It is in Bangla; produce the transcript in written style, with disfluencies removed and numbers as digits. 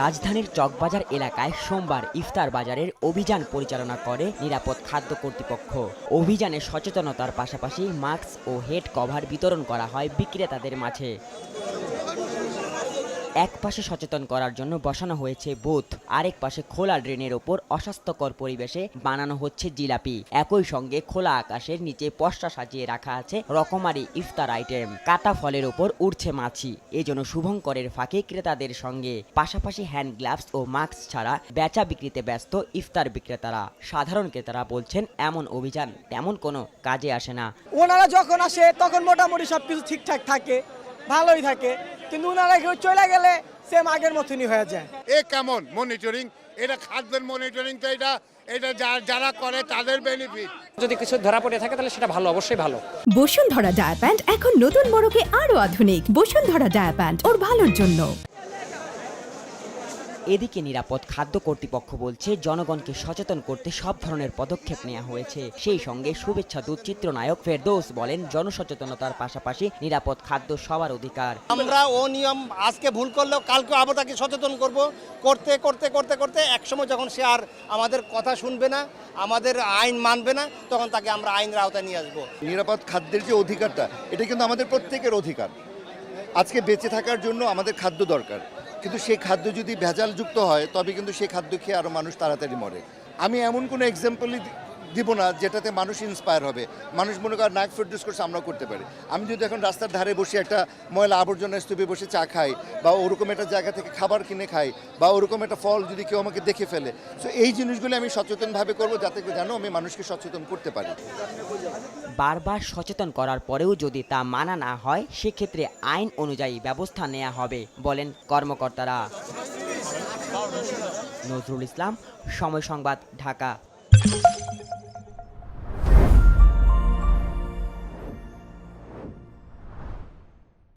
রাজধানীর চকবাজার এলাকায় সোমবার ইফতার বাজারের অভিযান পরিচালনা করে নিরাপদ খাদ্য কর্তৃপক্ষ। অভিযানে সচেতনতার পাশাপাশি মাস্ক ও হেড কভার বিতরণ করা হয় বিক্রেতাদের মাঝে। এক পাশে সচেতন করার জন্য বসানো হয়েছে বুথ, আরেক পাশে খোলা ড্রেনের ওপর অস্বাস্থ্যকর পরিবেশে বানানো হচ্ছে জিলাপি। একই সঙ্গে খোলা আকাশের নিচে পসরা সাজিয়ে রাখা আছে রকমারি ইফতার আইটেম। কাটা ফলের ওপর উড়ছে মাছি, এজন্য শুভঙ্করের ফাঁকে ক্রেতাদের সঙ্গে। পাশাপাশি হ্যান্ড গ্লাভস ও মাস্ক ছাড়া বেচা বিক্রিতে ব্যস্ত ইফতার বিক্রেতারা। সাধারণ ক্রেতারা বলছেন এমন অভিযান তেমন কোনো কাজে আসে না। ওনারা যখন আসে তখন মোটামুটি সবকিছু ঠিকঠাক থাকে, ভালোই থাকে, কিন্তু ওনারা কেউ চলে গেলে সেম আগের মতনই হয়ে যায়। এ কেমন মনিটরিং? এটা খাদ্যের মনিটরিং, তো এটা যারা করে তাদের বেনিফিট। যদি কিছু ধরা পড়ে থাকে তাহলে সেটা ভালো, অবশ্যই ভালো। বসুন্ধরা ডায়া প্যান্ট এখন নতুন মোড়কে আরো আধুনিক। বসুন্ধরা ডায়া প্যান্ট ওর ভালোর জন্য। এদিকে নিরাপদ খাদ্য কর্তৃপক্ষ বলছে জনগণকে সচেতন করতে সব ধরনের পদক্ষেপ নেওয়া হয়েছে। সেই সঙ্গে শুভেচ্ছা দূত চিত্রনায়ক ফেরদৌস বলেন জনসচেতনতার পাশাপাশি নিরাপদ খাদ্য সবার অধিকার। আমরা ও নিয়ম আজকে ভুল করলেও কালকে আবার তাকে সচেতন করতে করতে একসময় যখন সে আর আমাদের কথা শুনবে না, আমাদের আইন মানবে না, তখন তাকে আমরা আইনের আওতায় নিয়ে আসবো। নিরাপদ খাদ্যের যে অধিকারটা, এটা কিন্তু আমাদের প্রত্যেকের অধিকার। আজকে বেঁচে থাকার জন্য আমাদের খাদ্য দরকার, কিন্তু সেই খাদ্য যদি ভেজালযুক্ত হয় তবে কিন্তু সেই খাদ্য খেয়ে আরও মানুষ তাড়াতাড়ি মরে। আমি এমন কোনো এক্সাম্পলই দিব না যেটাতে মানুষ ইন্সপায়ার হবে, মানুষ মনে করেন নায়ক প্রডিউস করছে আমরাও করতে পারি। আমি যদি এখন রাস্তার ধারে বসে একটা ময়লা আবর্জনা স্তূপে বসে চা খাই, বা ওরকম একটা জায়গা থেকে খাবার কিনে খাই, বা ওরকম একটা ফল যদি কেউ আমাকে দেখে ফেলে, সো এই জিনিসগুলো আমি সচেতনভাবে করবো, যাতে যেন আমি মানুষকে সচেতন করতে পারি। বারবার সচেতন করার পরেও যদি তা মানা না হয় সেক্ষেত্রে আইন অনুযায়ী ব্যবস্থা নেওয়া হবে বলেন কর্মকর্তারা। নজরুল ইসলাম, সময় সংবাদ, ঢাকা।